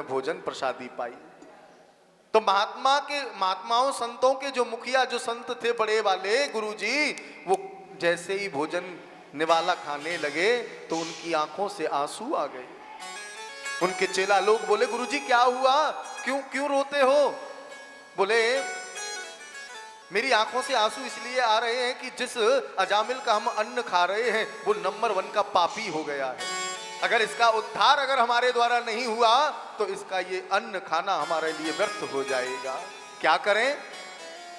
मैं भोजन प्रसादी पाई। तो महात्माओं संतों के जो मुखिया जो संत थे बड़े वाले गुरुजी, वो जैसे ही भोजन निवाला खाने लगे तो उनकी आंखों से आंसू आ गए। उनके चेला लोग बोले, गुरुजी क्या हुआ, क्यों रोते हो? बोले, मेरी आंखों से आंसू इसलिए आ रहे हैं कि जिस अजामिल का हम अन्न खा रहे हैं वो नंबर 1 का पापी हो गया है। अगर इसका उद्धार अगर हमारे द्वारा नहीं हुआ तो इसका ये अन्न खाना हमारे लिए व्यर्थ हो जाएगा। क्या करें?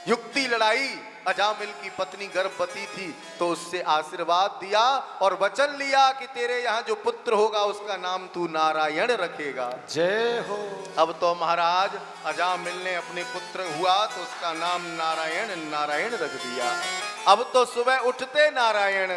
युक्ति लड़ाई। अजामिल की पत्नी गर्भवती थी तो उससे आशीर्वाद दिया और वचन लिया कि तेरे यहाँ जो पुत्र होगा उसका नाम तू नारायण रखेगा। जय हो। अब तो महाराज अजामिल ने अपने पुत्र हुआ तो उसका नाम नारायण रख दिया। अब तो सुबह उठते नारायण,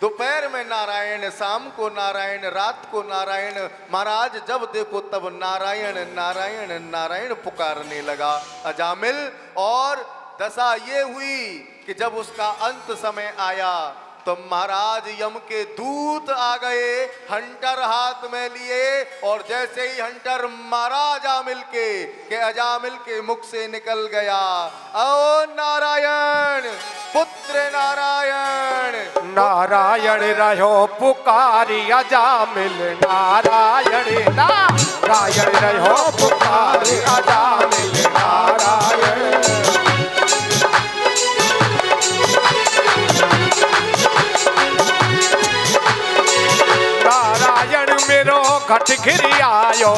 दोपहर में नारायण, शाम को नारायण, रात को नारायण। महाराज जब देखो तब नारायण नारायण नारायण पुकारने लगा अजामिल। और दशा ये हुई कि जब उसका अंत समय आया तो महाराज यम के दूत आ गए हंटर हाथ में लिए, और जैसे ही हंटर मारा अजामिल के मुख से निकल गया, ओ नारायण पुत्र नारायण, नारायण रहो पुकारी अजामिल, नारायण नारायण रहो पुकारी अजामिल, नारायण। नारायण मेरो घट घिर आयो,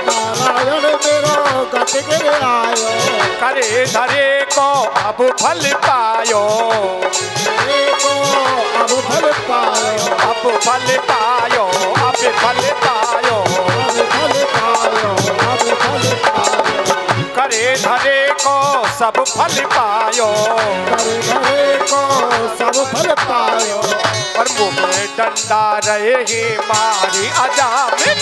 नारायण मेरो घट घिर आयो, करे धरे को अब फल पायो, को अब फल पायो, अब फल पायो, अब फल पायो, अब फल पायो, अब फल पायो, करे धरे को सब फल पायो, करे धरे को सब फल पायो। और मुँह में डंडा रहे ही मारी अजामिल,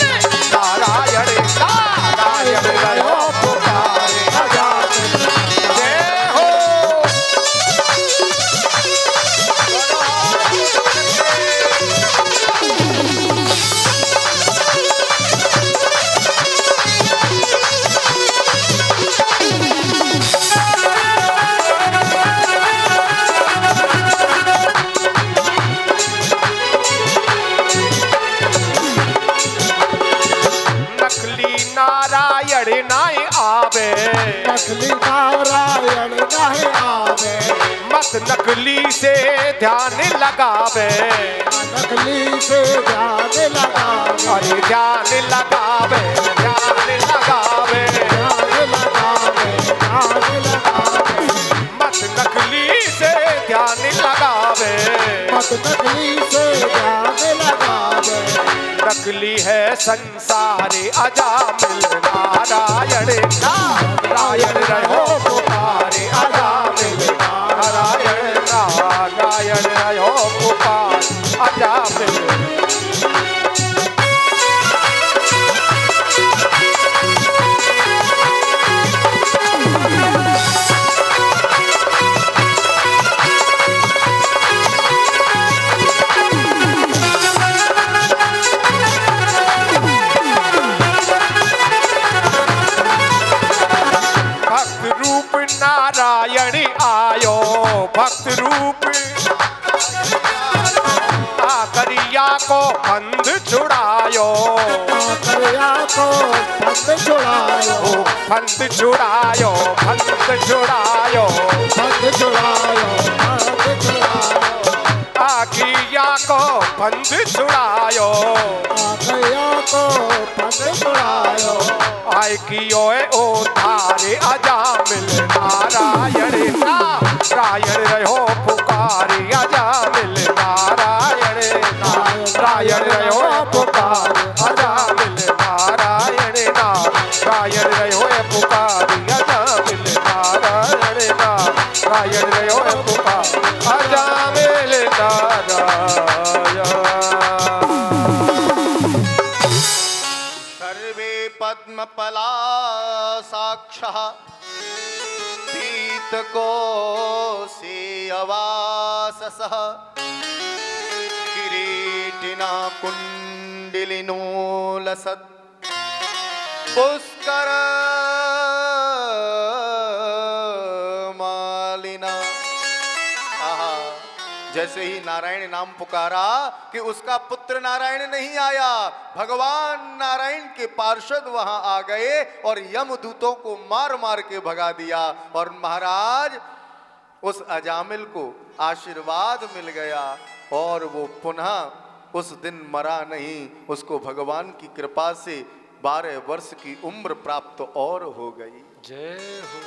नारायण नारायण रहो पुकारे अजामिल। जय हो। नारायण नहीं आवे, नकली नारायण नहीं आवे, मत नकली से ध्यान लगावे, नकली से ध्यान लगावे, अरे ध्यान लगावे, ध्यान लगावे, ध्यान लगावे, ध्यान लगावे, मत नकली से ध्यान लगावे, मत नकली से ध्यान लगावे। नकली है संसारी अजामिल, नारायण नारायण रहो पुकारे अजामिल, नारायण नारायण रहो पुकार अजामिल। नारायण आयो भक्त रूप, आकरिया को बंध छुड़ायो, आकरिया को बंध छुड़ायो, बंध छुड़ायो, बंध छुड़ायो, बंध छुड़ायो, बंध छुड़ायो, आकरिया को बंध छुड़ायो, आकरिया को बंध छुड़ायो। आय कियो ओ थारे अजामिल, नारायण नारायण रहो पुकारे अजामिल, नारायण नारायण रहो पुकारे अजामिल, नारायण नारायण रहो पुकारे अजामिल, नारायण नारायण रहो पुकारे अजामिल, नारायण। पद्मपला साक्षः पीतको सेयवाससः, किरीटिना कुण्डलिनो लसत्, पुष्कर मालिना। आहा, जैसे ही नारायण नाम पुकारा कि उसका पुत्र नारायण नहीं आया, भगवान नारायण के पार्षद वहां आ गए और यमदूतों को मार मार के भगा दिया। और महाराज उस अजामिल को आशीर्वाद मिल गया और वो पुनः उस दिन मरा नहीं, उसको भगवान की कृपा से 12 वर्ष की उम्र प्राप्त और हो गई। जय हो।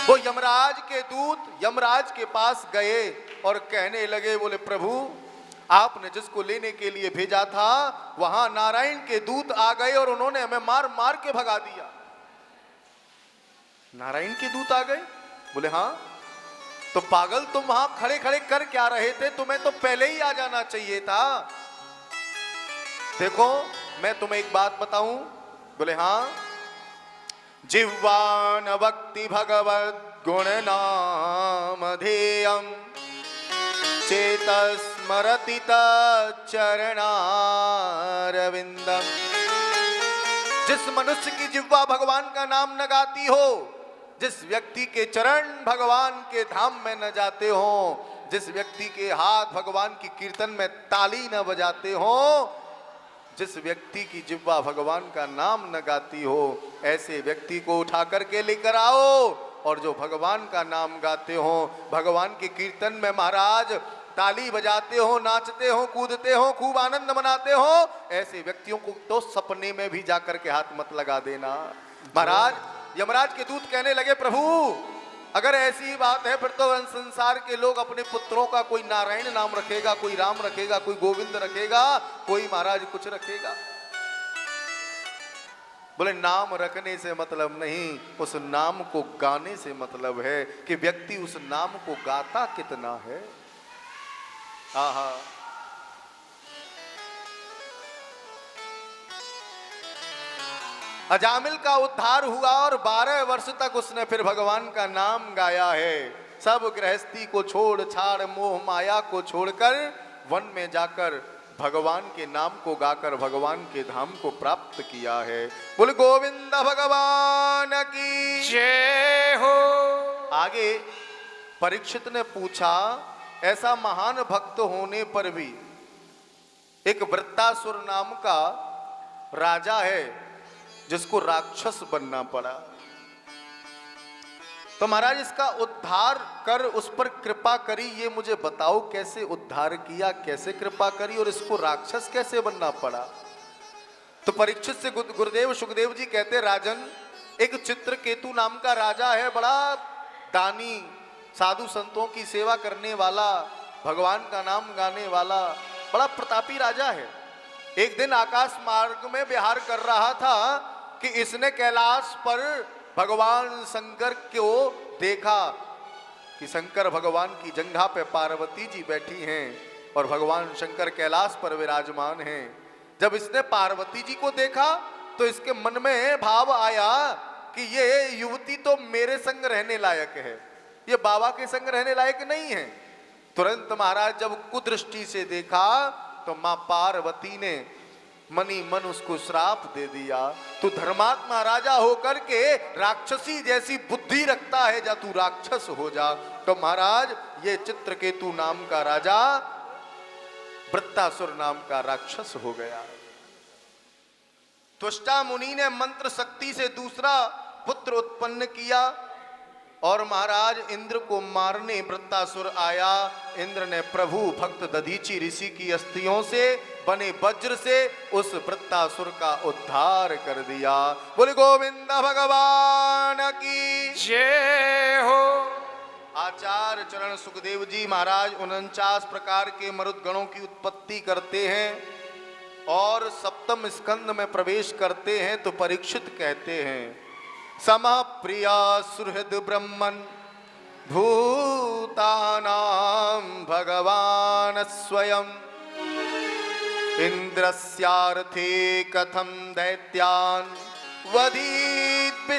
वो यमराज के दूत यमराज के पास गए और कहने लगे, बोले प्रभु आपने जिसको लेने के लिए भेजा था वहां नारायण के दूत आ गए और उन्होंने हमें मार मार के भगा दिया। नारायण के दूत आ गए? बोले हाँ। तो पागल तुम वहां खड़े खड़े कर क्या रहे थे? तुम्हें तो पहले ही आ जाना चाहिए था। देखो मैं तुम्हें एक बात बताऊं। बोले हाँ। जिह्वान भक्ति भगवत गुण नाम ध्येयम चेतस्मरति चरणारविंदम। जिस मनुष्य की जिह्वा भगवान का नाम न गाती हो, जिस व्यक्ति के चरण भगवान के धाम में न जाते हो, जिस व्यक्ति के हाथ भगवान की कीर्तन में ताली न बजाते हो, जिस व्यक्ति की जिह्वा भगवान का नाम न गाती हो, ऐसे व्यक्ति को उठा करके लेकर आओ और जो भगवान का नाम गाते हो, भगवान के कीर्तन में महाराज ताली बजाते हो, नाचते हो, कूदते हो, खूब आनंद मनाते हो, ऐसे व्यक्तियों को तो सपने में भी जाकर के हाथ मत लगा देना। महाराज यमराज के दूत कहने लगे, प्रभु अगर ऐसी बात है फिर तो संसार के लोग अपने पुत्रों का कोई नारायण नाम रखेगा, कोई राम रखेगा, कोई गोविंद रखेगा, कोई महाराज कुछ रखेगा। बोले नाम रखने से मतलब नहीं, उस नाम को गाने से मतलब है कि व्यक्ति उस नाम को गाता कितना है। आहा, अजामिल का उद्धार हुआ और 12 वर्ष तक उसने फिर भगवान का नाम गाया है। सब गृहस्थी को छोड़ छाड़ मोह माया को छोड़कर वन में जाकर भगवान के नाम को गाकर भगवान के धाम को प्राप्त किया है। बोले गोविंद भगवान की जय हो। आगे परीक्षित ने पूछा, ऐसा महान भक्त होने पर भी एक वृत्तासुर नाम का राजा है जिसको राक्षस बनना पड़ा, तो महाराज इसका उद्धार कर, उस पर कृपा करी, ये मुझे बताओ कैसे उद्धार किया, कैसे कृपा करी और इसको राक्षस कैसे बनना पड़ा। तो परीक्षित से गुरुदेव सुखदेव जी कहते, राजन एक चित्रकेतु नाम का राजा है, बड़ा दानी, साधु संतों की सेवा करने वाला, भगवान का नाम गाने वाला, बड़ा प्रतापी राजा है। एक दिन आकाश मार्ग में विहार कर रहा था कि इसने कैलाश पर भगवान शंकर को देखा कि शंकर भगवान की जंघा पे पार्वती जी बैठी हैं और भगवान शंकर कैलाश पर विराजमान हैं। जब इसने पार्वती जी को देखा तो इसके मन में भाव आया कि ये युवती तो मेरे संग रहने लायक है, ये बाबा के संग रहने लायक नहीं है। तुरंत महाराज जब कुदृष्टि से देखा तो मां पार्वती ने मनी मन उसको श्राप दे दिया, तू धर्मात्मा राजा होकर के राक्षसी जैसी बुद्धि रखता है, जा तू राक्षस हो जा। तो महाराज ये चित्रकेतु नाम का राजा वृत्तासुर नाम का राक्षस हो गया। त्वष्टा मुनि ने मंत्र शक्ति से दूसरा पुत्र उत्पन्न किया और महाराज इंद्र को मारने वृत्तासुर आया। इंद्र ने प्रभु भक्त दधीचि ऋषि की अस्थियों से बने वज्र से उस वृत्तासुर का उद्धार कर दिया। बोले गोविंद भगवान की जय हो। आचार्य चरण सुखदेव जी महाराज 49 प्रकार के मरुदगणों की उत्पत्ति करते हैं और सप्तम स्कंद में प्रवेश करते हैं। तो परीक्षित कहते हैं, समः प्रिया सुहृद ब्रह्मन् भूतानां भगवान स्वयं इंद्रस्यार्थे कथं दैत्यान् वदीत्